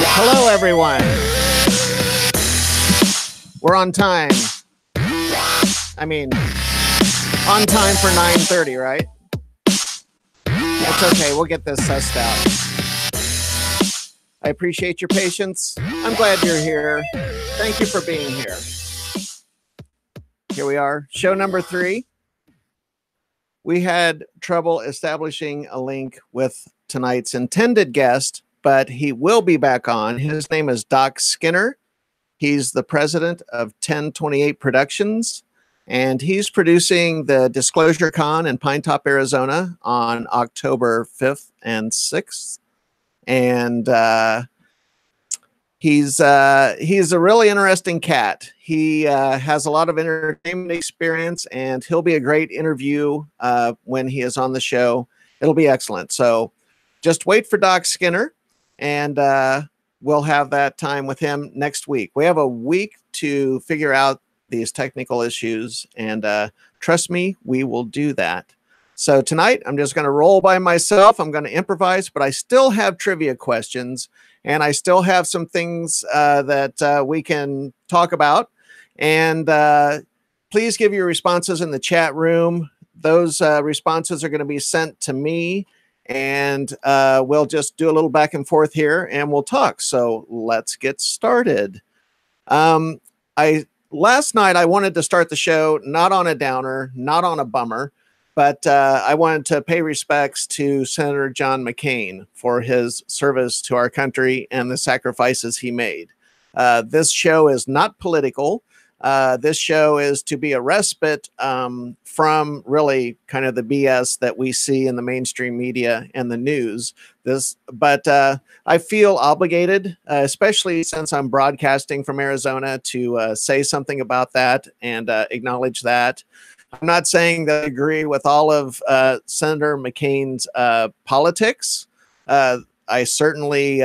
Hello, everyone. We're on time. I mean, on time for 9:30, right? It's okay. We'll get this sussed out. I appreciate your patience. I'm glad you're here. Thank you for being here. Here we are. Show number 3. We had trouble establishing a link with tonight's intended guest, but he will be back on. His name is Doc Skinner. He's the president of 1028 Productions, and he's producing the Disclosure Con in Pine Top, Arizona on October 5th and 6th. And he's a really interesting cat. He has a lot of entertainment experience, and he'll be a great interview when he is on the show. It'll be excellent. So just wait for Doc Skinner, and we'll have that time with him next week. We have a week to figure out these technical issues, and trust me, we will do that. So tonight, I'm just going to roll by myself. I'm going to improvise, but I still have trivia questions, and I still have some things that we can talk about. And please give your responses in the chat room. Those responses are going to be sent to me, and we'll just do a little back and forth here, and we'll talk. So let's get started. Last night, I wanted to start the show not on a downer, not on a bummer, but I wanted to pay respects to Senator John McCain for his service to our country and the sacrifices he made. This show is not political. This show is to be a respite from really kind of the BS that we see in the mainstream media and the news. But I feel obligated, especially since I'm broadcasting from Arizona, to say something about that and acknowledge that. I'm not saying that I agree with all of Senator McCain's politics. I certainly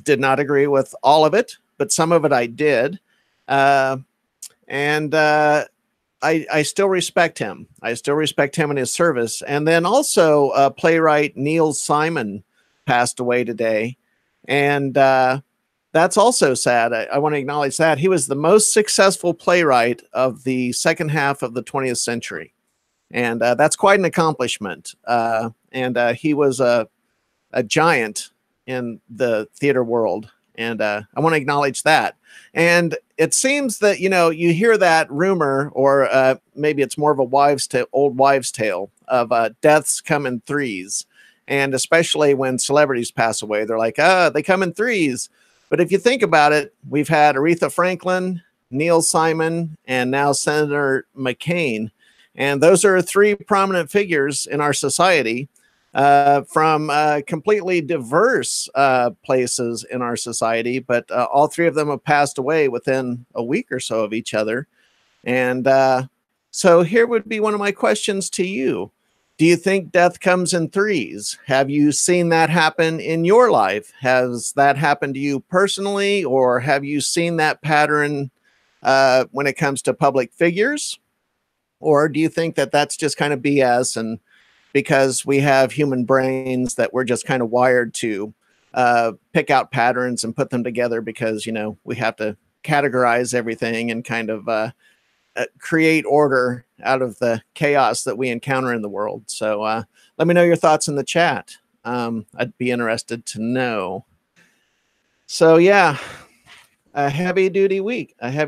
did not agree with all of it, but some of it I did. And I still respect him. I still respect him and his service. And then also playwright Neil Simon passed away today. And that's also sad. I want to acknowledge that. He was the most successful playwright of the second half of the 20th century. And that's quite an accomplishment. And he was a giant in the theater world. And I want to acknowledge that. And it seems that, you know, you hear that rumor, or maybe it's more of a old wives' tale of deaths come in threes. And especially when celebrities pass away, they're like, they come in threes. But if you think about it, we've had Aretha Franklin, Neil Simon, and now Senator McCain. And those are 3 prominent figures in our society from completely diverse places in our society. But all 3 of them have passed away within a week or so of each other. And so here would be one of my questions to you. Do you think death comes in threes? Have you seen that happen in your life? Has that happened to you personally, or have you seen that pattern when it comes to public figures? Or do you think that that's just kind of BS, and because we have human brains that we're just kind of wired to pick out patterns and put them together because, you know, we have to categorize everything and kind of create order out of the chaos that we encounter in the world. So let me know your thoughts in the chat. I'd be interested to know. So yeah, a heavy duty week. I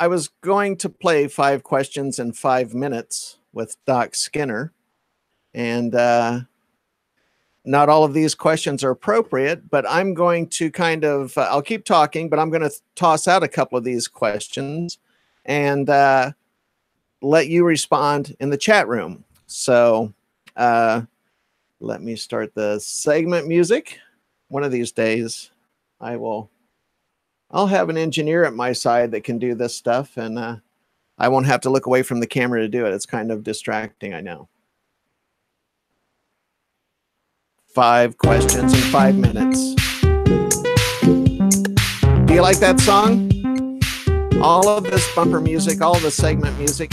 was going to play 5 questions in 5 minutes with Doc Skinner, and not all of these questions are appropriate, but I'm going to kind of, I'll keep talking, but I'm going to toss out a couple of these questions and let you respond in the chat room. So let me start the segment music. One of these days, I'll have an engineer at my side that can do this stuff, and I won't have to look away from the camera to do it. It's kind of distracting, I know. 5 questions in 5 minutes. Do you like that song? All of this bumper music, all the segment music.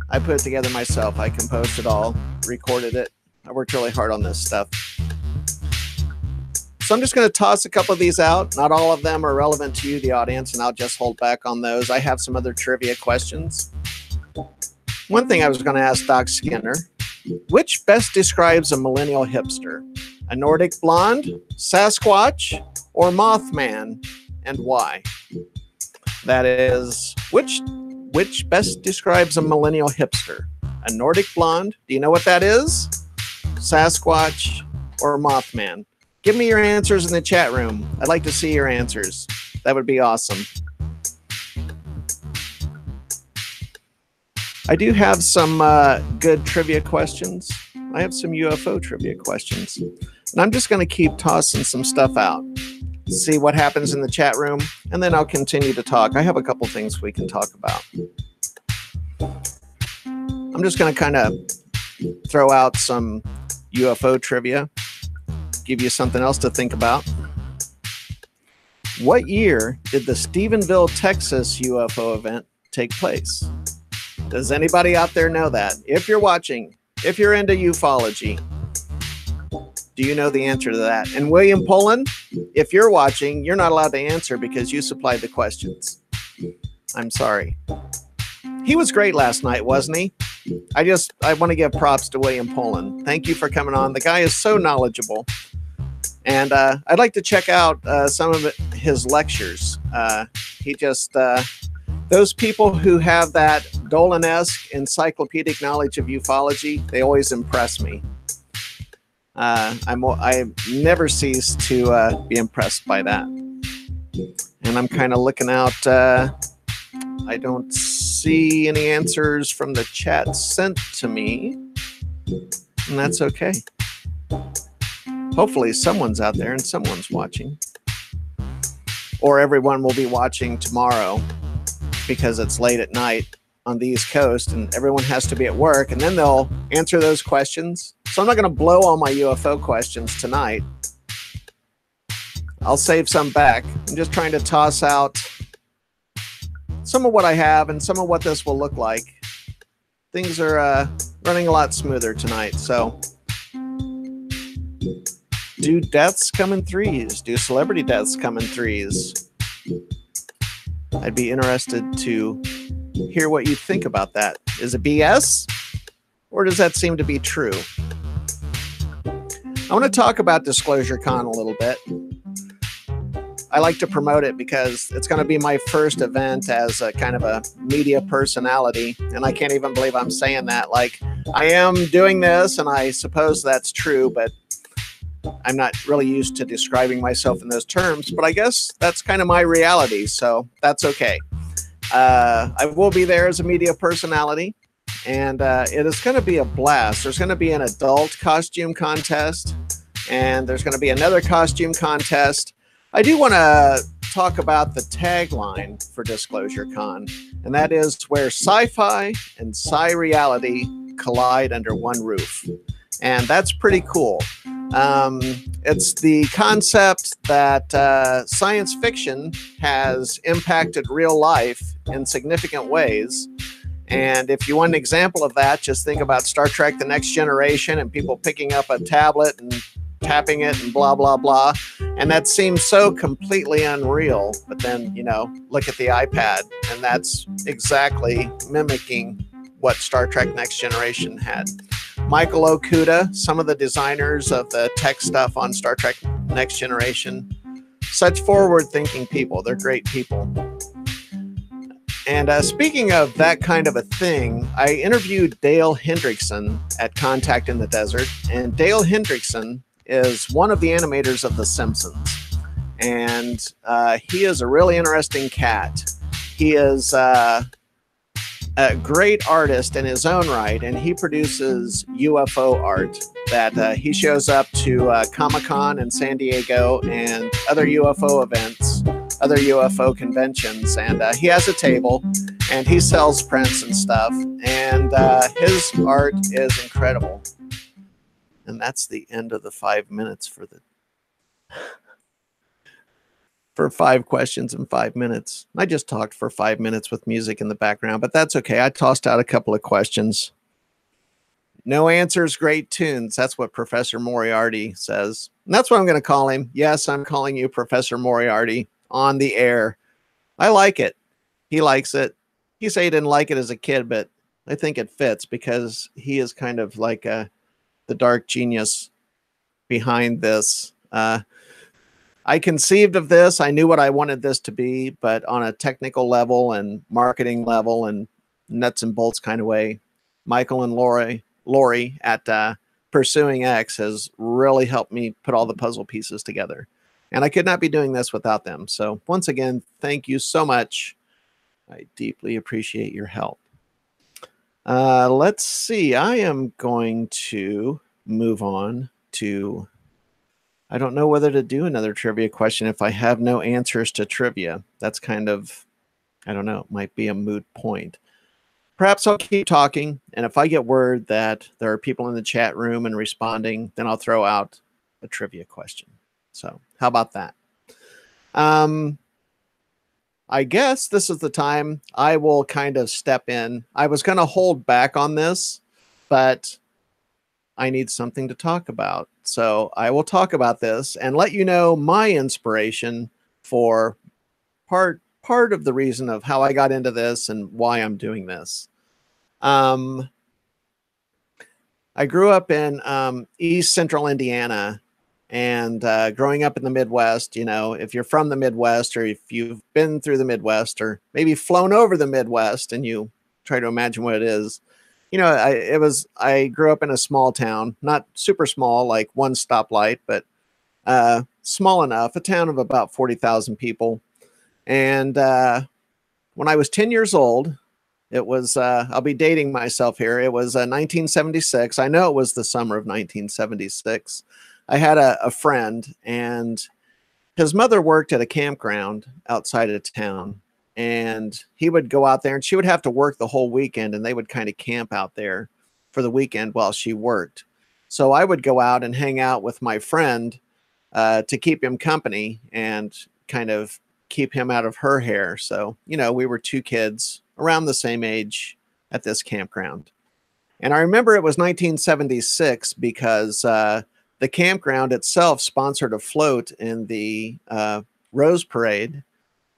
I put it together myself. I composed it all, recorded it. I worked really hard on this stuff. So I'm just going to toss a couple of these out. Not all of them are relevant to you, the audience, and I'll just hold back on those. I have some other trivia questions. One thing I was going to ask Doc Skinner, which best describes a millennial hipster? A Nordic blonde, Sasquatch, or Mothman, and why? That is, which best describes a millennial hipster? A Nordic blonde? Do you know what that is? Sasquatch or Mothman? Give me your answers in the chat room. I'd like to see your answers. That would be awesome. I do have some good trivia questions. I have some UFO trivia questions. And I'm just going to keep tossing some stuff out. See what happens in the chat room, and then I'll continue to talk. I have a couple things we can talk about. I'm just going to kind of throw out some UFO trivia, give you something else to think about. What year did the Stephenville, Texas UFO event take place? Does anybody out there know that? If you're watching, if you're into ufology, do you know the answer to that? And William Poland, if you're watching, you're not allowed to answer because you supplied the questions. I'm sorry. He was great last night, wasn't he? I want to give props to William Poland. Thank you for coming on. The guy is so knowledgeable. And I'd like to check out some of his lectures. Those people who have that Dolan-esque encyclopedic knowledge of ufology, they always impress me. I never cease to be impressed by that. And I'm kind of looking out. I don't see any answers from the chat sent to me. And that's okay. Hopefully someone's out there and someone's watching. Or everyone will be watching tomorrow because it's late at night on the East Coast and everyone has to be at work, and then they'll answer those questions. So I'm not going to blow all my UFO questions tonight. I'll save some back. I'm just trying to toss out some of what I have and some of what this will look like. Things are running a lot smoother tonight. So do deaths come in threes? Do celebrity deaths come in threes? I'd be interested to hear what you think about that. Is it BS? Or does that seem to be true? I want to talk about Disclosure Con a little bit. I like to promote it because it's going to be my first event as a kind of a media personality. And I can't even believe I'm saying that. Like, I am doing this, and I suppose that's true, but I'm not really used to describing myself in those terms. But I guess that's kind of my reality, so that's okay. I will be there as a media personality, and it is going to be a blast. There's going to be an adult costume contest, and there's going to be another costume contest. I do want to talk about the tagline for Disclosure Con, and that is where sci-fi and sci-reality collide under one roof. And that's pretty cool. It's the concept that science fiction has impacted real life in significant ways. And if you want an example of that, just think about Star Trek: The Next Generation and people picking up a tablet and tapping it and blah, blah, blah. And that seems so completely unreal. But then, you know, look at the iPad, and that's exactly mimicking what Star Trek Next Generation had. Michael Okuda, some of the designers of the tech stuff on Star Trek Next Generation, such forward-thinking people. They're great people. And speaking of that kind of a thing, I interviewed Dale Hendrickson at Contact in the Desert. And Dale Hendrickson is one of the animators of The Simpsons. And he is a really interesting cat. He is a great artist in his own right, and he produces UFO art that he shows up to Comic-Con in San Diego and other UFO events, other UFO conventions. And he has a table, and he sells prints and stuff, and his art is incredible. And that's the end of the 5 minutes for the... for 5 questions in 5 minutes. I just talked for 5 minutes with music in the background, but that's okay. I tossed out a couple of questions. No answers, great tunes. That's what Professor Moriarty says. And that's what I'm going to call him. Yes, I'm calling you Professor Moriarty on the air. I like it. He likes it. He said he didn't like it as a kid, but I think it fits because he is kind of like the dark genius behind this. I conceived of this. I knew what I wanted this to be, but on a technical level and marketing level and nuts and bolts kind of way, Michael and Lori at Pursuing X has really helped me put all the puzzle pieces together. And I could not be doing this without them. So once again, thank you so much. I deeply appreciate your help. Let's see. I am going to move on to, I don't know whether to do another trivia question if I have no answers to trivia. That's kind of, I don't know, it might be a moot point. Perhaps I'll keep talking, and if I get word that there are people in the chat room and responding, then I'll throw out a trivia question. So how about that? I guess this is the time I will kind of step in. I was going to hold back on this, but I need something to talk about. So I will talk about this and let you know my inspiration for part of the reason of how I got into this and why I'm doing this. I grew up in East Central Indiana, and growing up in the Midwest, you know, if you're from the Midwest or if you've been through the Midwest or maybe flown over the Midwest and you try to imagine what it is, you know, I grew up in a small town, not super small, like one stoplight, but small enough, a town of about 40,000 people. And when I was 10 years old, it was, I'll be dating myself here. It was 1976. I know it was the summer of 1976. I had a friend, and his mother worked at a campground outside of town, and he would go out there and she would have to work the whole weekend, and they would kind of camp out there for the weekend while she worked. So I would go out and hang out with my friend to keep him company and kind of keep him out of her hair. So, you know, we were two kids around the same age at this campground. And I remember it was 1976 because the campground itself sponsored a float in the Rose Parade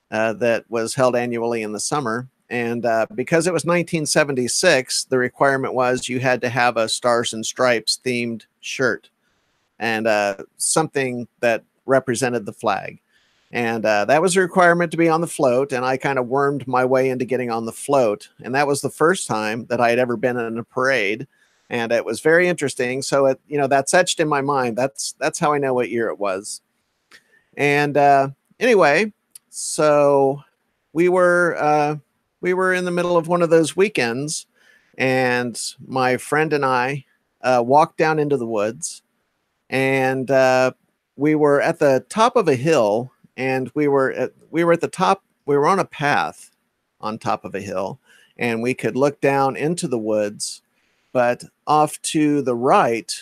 that was held annually in the summer. And because it was 1976, the requirement was you had to have a Stars and Stripes themed shirt and something that represented the flag. And that was a requirement to be on the float. And I kind of wormed my way into getting on the float. And that was the first time that I had ever been in a parade. And it was very interesting. So, it, you know, that's etched in my mind. That's how I know what year it was. And anyway, so we were in the middle of one of those weekends. And my friend and I walked down into the woods. And we were at the top of a hill. And we were at the top, we were on a path on top of a hill, and we could look down into the woods, but off to the right,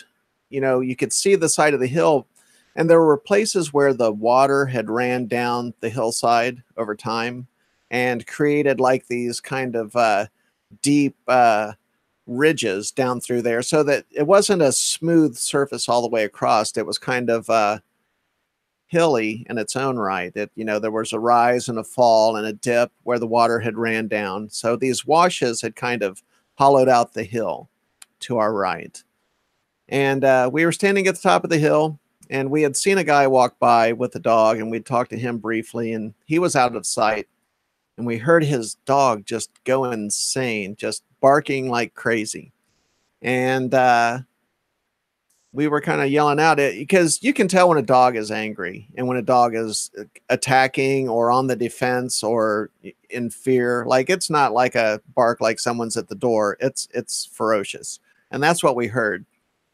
you know, you could see the side of the hill, and there were places where the water had ran down the hillside over time and created like these kind of deep ridges down through there, so that it wasn't a smooth surface all the way across. It was kind of hilly in its own right. It, you know, there was a rise and a fall and a dip where the water had ran down. So these washes had kind of hollowed out the hill to our right. And we were standing at the top of the hill, and we had seen a guy walk by with a dog, and we'd talked to him briefly, and he was out of sight. And we heard his dog just go insane, just barking like crazy. And we were kind of yelling out it because you can tell when a dog is angry and when a dog is attacking or on the defense or in fear. Like, it's not like a bark like someone's at the door. It's ferocious. And that's what we heard.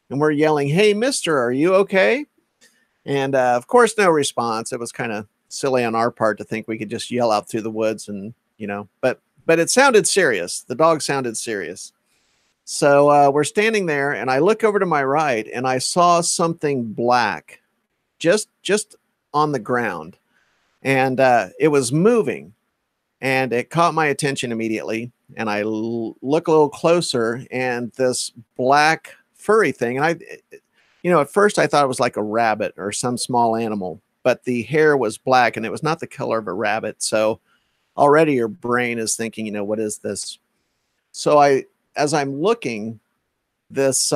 And we're yelling, "Hey, mister, are you okay?" And of course, no response. It was kind of silly on our part to think we could just yell out through the woods and, you know, but it sounded serious. The dog sounded serious. So we're standing there, and I look over to my right, and I saw something black just on the ground. and it was moving, and it caught my attention immediately. And I look a little closer, and this black furry thing, and at first I thought it was like a rabbit or some small animal, but the hair was black and it was not the color of a rabbit. So already your brain is thinking, what is this? So as I'm looking, this,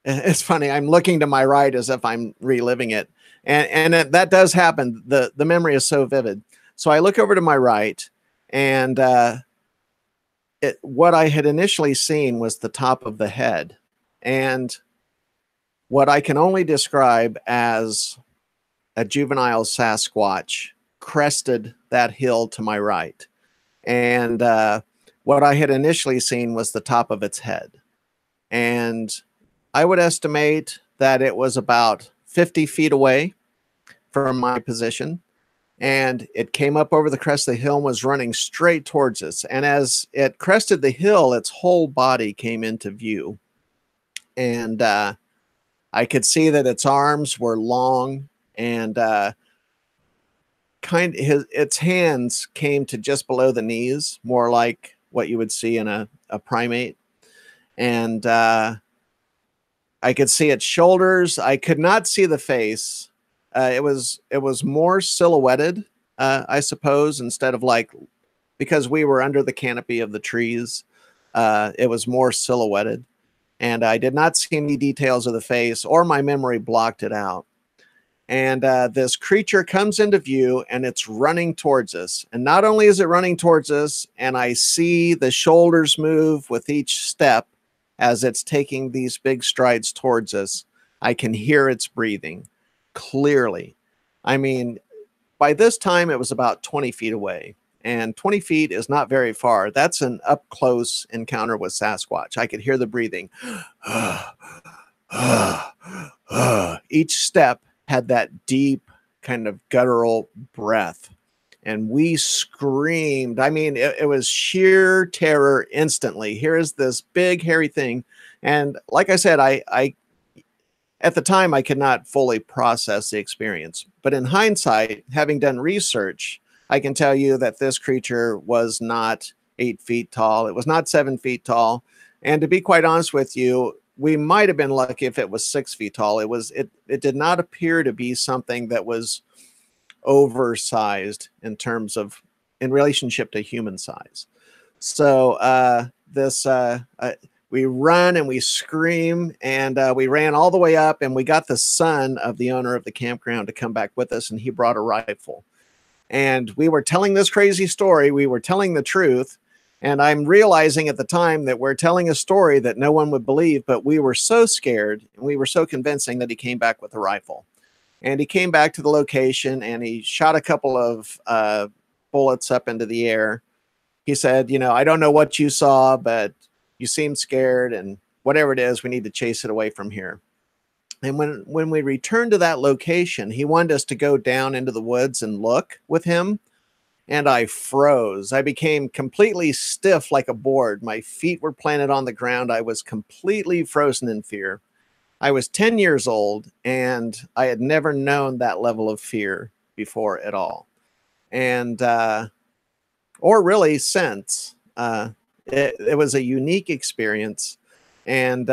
it's funny, I'm looking to my right as if I'm reliving it. And that does happen. The memory is so vivid. So I look over to my right, and what I had initially seen was the top of the head, and what I can only describe as a juvenile Sasquatch crested that hill to my right. And what I had initially seen was the top of its head. And I would estimate that it was about 50 feet away from my position. And it came up over the crest of the hill and was running straight towards us. And as it crested the hill, its whole body came into view. And I could see that its arms were long, and its hands came to just below the knees, more like what you would see in a primate. And I could see its shoulders. I could not see the face. It was more silhouetted, I suppose, instead of because we were under the canopy of the trees. It was more silhouetted, and I did not see any details of the face, or my memory blocked it out. And this creature comes into view, and it's running towards us. And not only is it running towards us, and I see the shoulders move with each step as it's taking these big strides towards us, I can hear its breathing clearly. I mean, by this time, it was about 20 feet away. And 20 feet is not very far. That's an up-close encounter with Sasquatch. I could hear the breathing. Each step had that deep kind of guttural breath. And we screamed. I mean, it was sheer terror instantly. Here is this big, hairy thing. And like I said, I at the time, I could not fully process the experience. But in hindsight, having done research, I can tell you that this creature was not 8 feet tall. It was not 7 feet tall. And to be quite honest with you, we might have been lucky if it was 6 feet tall. It did not appear to be something that was oversized in relationship to human size. So we run and we scream, and we ran all the way up, and we got the son of the owner of the campground to come back with us, and he brought a rifle. And we were telling this crazy story. We were telling the truth. And I'm realizing at the time that we're telling a story that no one would believe, but we were so scared and we were so convincing that he came back with a rifle. And he came back to the location, and he shot a couple of bullets up into the air. He said, I don't know what you saw, but you seem scared, and whatever it is, we need to chase it away from here. And when we returned to that location, he wanted us to go down into the woods and look with him. And I froze. I became completely stiff like a board. My feet were planted on the ground. I was completely frozen in fear. I was 10 years old, and I had never known that level of fear before at all. And, or really since. It was a unique experience. And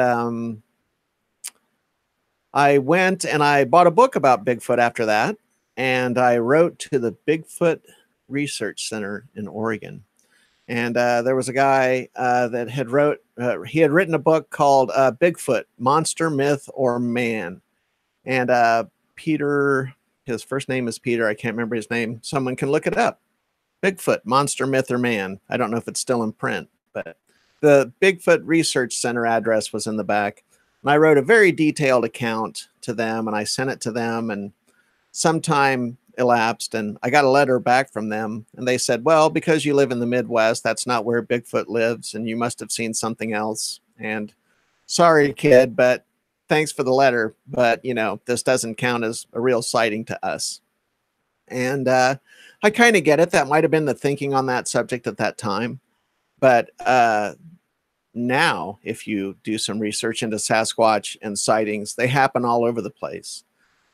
I went and I bought a book about Bigfoot after that. And I wrote to the Bigfoot Research Center in Oregon. And there was a guy that had written a book called Bigfoot, Monster, Myth, or Man. And Peter, his first name is Peter. I can't remember his name. Someone can look it up. Bigfoot, Monster, Myth, or Man. I don't know if it's still in print, but the Bigfoot Research Center address was in the back. And I wrote a very detailed account to them, and I sent it to them, and some time elapsed, and I got a letter back from them, and they said, well, because you live in the Midwest, that's not where Bigfoot lives, and you must have seen something else. And sorry, kid, but thanks for the letter, but this doesn't count as a real sighting to us. And I kind of get it. That might have been the thinking on that subject at that time. But now, if you do some research into Sasquatch and sightings, they happen all over the place.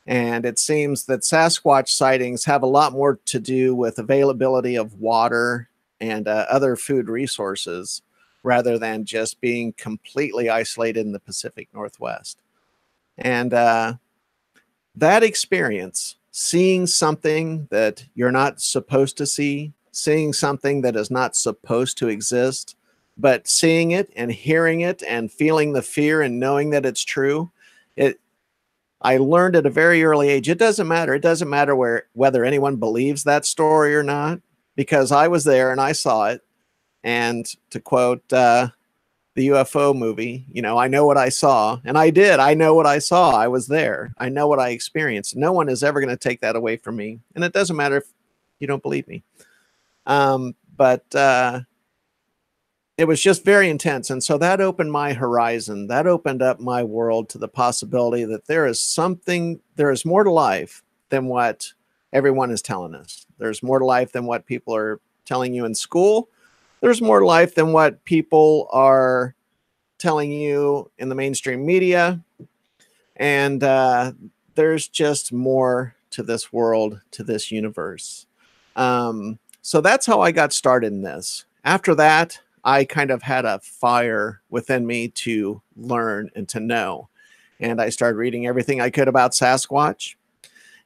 And it seems that Sasquatch sightings have a lot more to do with availability of water and other food resources rather than just being completely isolated in the Pacific Northwest. And that experience, seeing something that you're not supposed to see, seeing something that is not supposed to exist, but seeing it and hearing it and feeling the fear and knowing that it's true, I learned at a very early age, it doesn't matter. It doesn't matter whether anyone believes that story or not, because I was there and I saw it. And to quote the UFO movie, you know, I know what I saw, and I did. I know what I saw. I was there. I know what I experienced. No one is ever going to take that away from me. And it doesn't matter if you don't believe me. But it was just very intense. And so that opened my horizon. That opened up my world to the possibility that there is more to life than what everyone is telling us. There's more to life than what people are telling you in school. There's more to life than what people are telling you in the mainstream media. And there's just more to this world, to this universe. So that's how I got started in this. After that, I kind of had a fire within me to learn and to know. And I started reading everything I could about Sasquatch.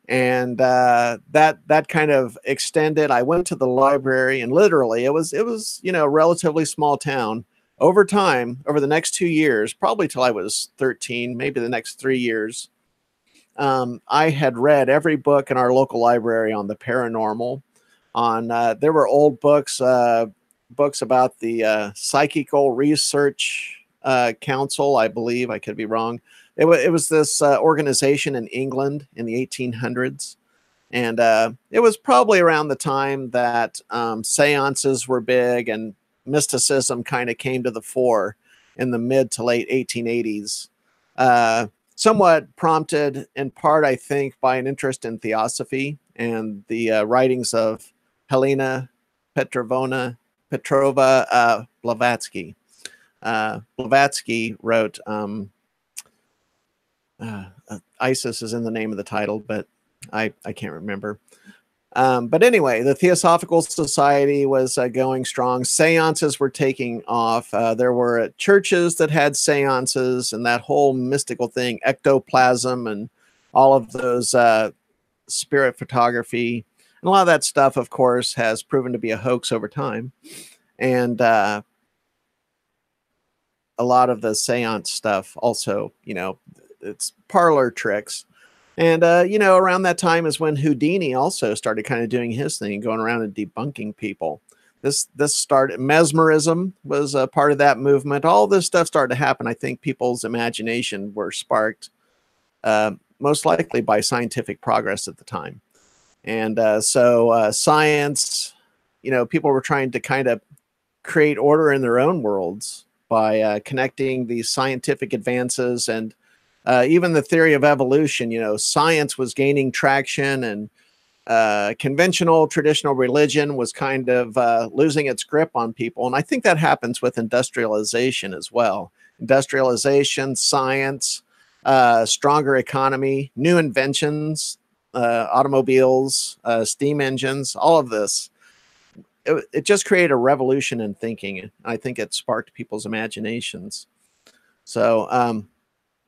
And that kind of extended. I went to the library, and literally it was, you know, a relatively small town. Over time, over the next 2 years, probably till I was 13, maybe the next 3 years, I had read every book in our local library on the paranormal. There were old books about the Psychical Research Council, I believe. I could be wrong. It was this organization in England in the 1800s. And it was probably around the time that seances were big and mysticism kind of came to the fore in the mid to late 1880s. Somewhat prompted in part, I think, by an interest in theosophy and the writings of Helena Petrova Blavatsky. Blavatsky wrote, Isis is in the name of the title, but I can't remember. But anyway, the Theosophical Society was going strong. Seances were taking off. There were churches that had seances and that whole mystical thing, ectoplasm and all of those spirit photography. And a lot of that stuff, of course, has proven to be a hoax over time. And a lot of the seance stuff also, you know, it's parlor tricks. And, you know, around that time is when Houdini also started kind of doing his thing, going around and debunking people. This started, mesmerism was a part of that movement. All this stuff started to happen. I think people's imagination were sparked, most likely by scientific progress at the time. And so science, you know, people were trying to kind of create order in their own worlds by connecting these scientific advances and even the theory of evolution. You know, science was gaining traction, and conventional traditional religion was kind of losing its grip on people. And I think that happens with industrialization as well. Industrialization, science, stronger economy, new inventions, automobiles, steam engines, all of this. It just created a revolution in thinking. I think it sparked people's imaginations. So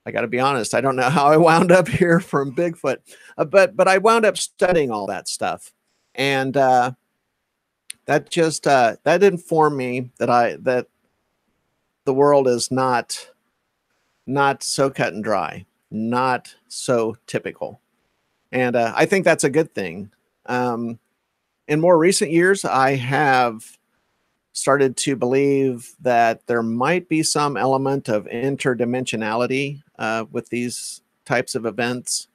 I got to be honest, I don't know how I wound up here from Bigfoot, but I wound up studying all that stuff. And that just that informed me that the world is not so cut and dry, not so typical. And I think that's a good thing. In more recent years, I have started to believe that there might be some element of interdimensionality with these types of events,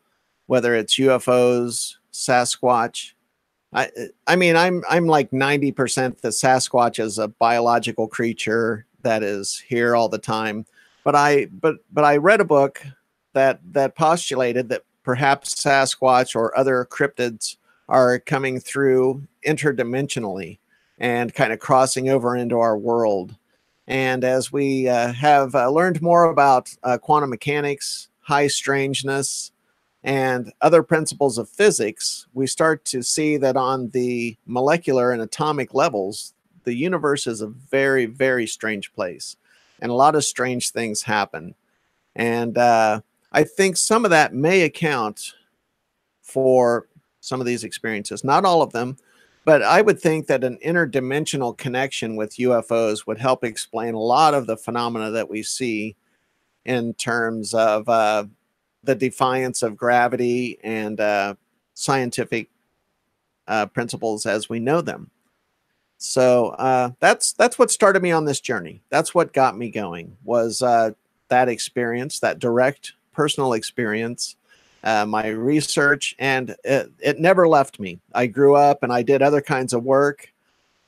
whether it's UFOs, Sasquatch. I mean, I'm like 90% that Sasquatch is a biological creature that is here all the time. But I read a book that postulated that perhaps Sasquatch or other cryptids are coming through interdimensionally and kind of crossing over into our world. And as we have learned more about quantum mechanics, high strangeness, and other principles of physics, we start to see that on the molecular and atomic levels, the universe is a very, very strange place, and a lot of strange things happen. And I think some of that may account for some of these experiences, not all of them, but I would think that an interdimensional connection with UFOs would help explain a lot of the phenomena that we see in terms of the defiance of gravity and scientific principles as we know them. So that's what started me on this journey. That's what got me going, was that experience, that direct personal experience, my research, and it never left me. I grew up and I did other kinds of work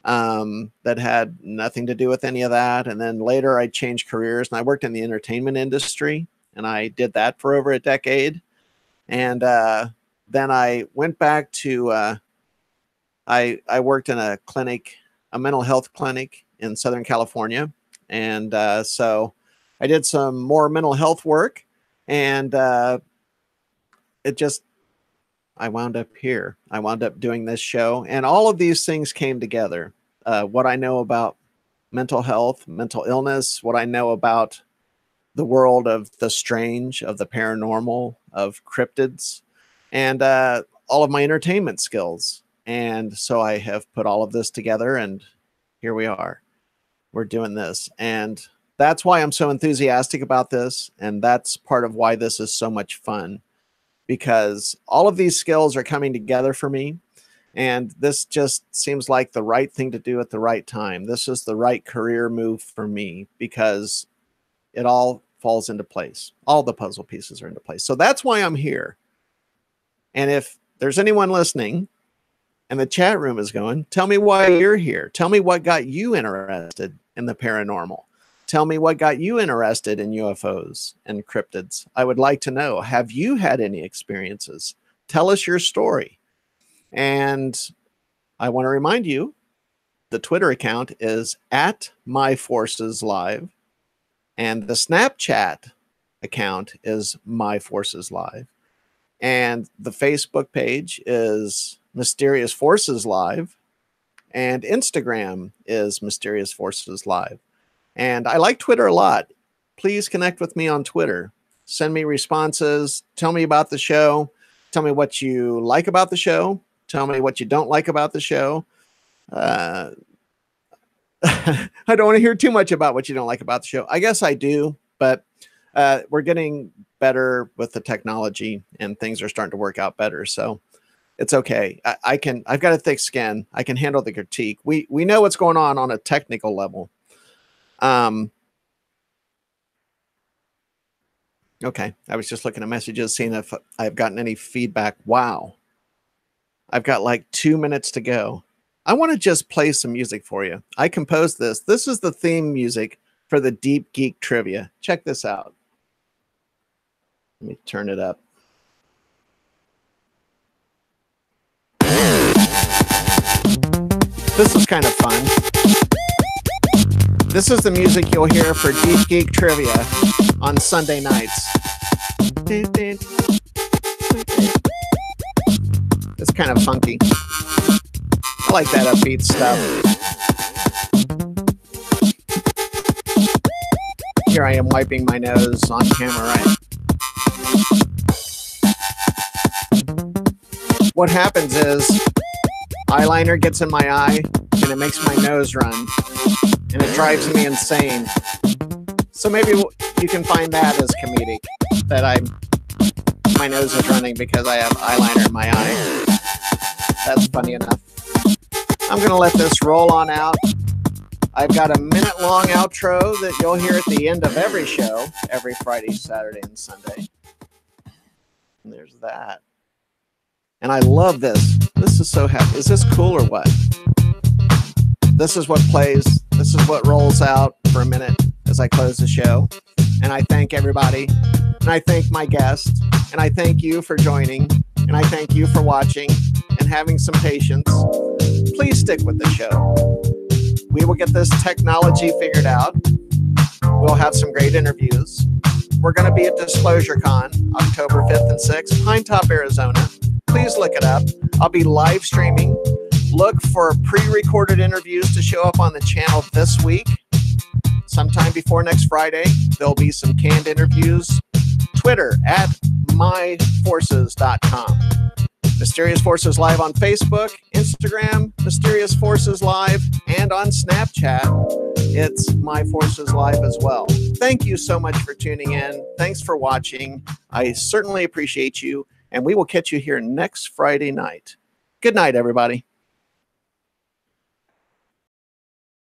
that had nothing to do with any of that. And then later I changed careers and I worked in the entertainment industry, and I did that for over a decade. And then I went back to, I worked in a clinic, a mental health clinic in Southern California. And so I did some more mental health work, and I wound up here. I wound up doing this show, and all of these things came together. What I know about mental health, mental illness, what I know about the world of the strange, of the paranormal, of cryptids, and all of my entertainment skills. And so I have put all of this together, and here we are. We're doing this. And that's why I'm so enthusiastic about this. And that's part of why this is so much fun, because all of these skills are coming together for me. And this just seems like the right thing to do at the right time. This is the right career move for me, because it all falls into place. All the puzzle pieces are into place. So that's why I'm here. And if there's anyone listening and the chat room is going, tell me why you're here. Tell me what got you interested in the paranormal. Tell me what got you interested in UFOs and cryptids. I would like to know, have you had any experiences? Tell us your story. And I want to remind you, the Twitter account is @MyForcesLive, and the Snapchat account is MyForcesLive, and the Facebook page is Mysterious Forces Live, and Instagram is Mysterious Forces Live. And I like Twitter a lot. Please connect with me on Twitter. Send me responses. Tell me about the show. Tell me what you like about the show. Tell me what you don't like about the show. I don't want to hear too much about what you don't like about the show. I guess I do, but we're getting better with the technology, and things are starting to work out better. So it's okay. I've got a thick skin. I can handle the critique. We know what's going on a technical level. Okay. I was just looking at messages, seeing if I've gotten any feedback. Wow. I've got like 2 minutes to go. I want to just play some music for you. I composed this. This is the theme music for the Deep Geek Trivia. Check this out. Let me turn it up. This is kind of fun. This is the music you'll hear for Deep Geek Trivia on Sunday nights. It's kind of funky. I like that upbeat stuff. Here I am wiping my nose on camera, right? What happens is eyeliner gets in my eye and it makes my nose run, and it drives me insane. So maybe you can find that as comedic, that my nose is running because I have eyeliner in my eye. That's funny enough. I'm going to let this roll on out. I've got a minute-long outro that you'll hear at the end of every show, every Friday, Saturday, and Sunday. And there's that. And I love this. This is so happy. Is this cool or what? This is what plays. This is what rolls out for a minute as I close the show. And I thank everybody. And I thank my guest. And I thank you for joining. And I thank you for watching and having some patience. Please stick with the show. We will get this technology figured out. We'll have some great interviews. we're going to be at Disclosure Con, October 5th and 6th, Pine Top, Arizona. Please look it up. I'll be live streaming. Look for pre-recorded interviews to show up on the channel this week. Sometime before next Friday, there'll be some canned interviews. Twitter at myforces.com. Mysterious Forces Live on Facebook, Instagram, Mysterious Forces Live, and on Snapchat, it's My Forces Live as well. Thank you so much for tuning in. Thanks for watching. I certainly appreciate you, and we will catch you here next Friday night. Good night, everybody.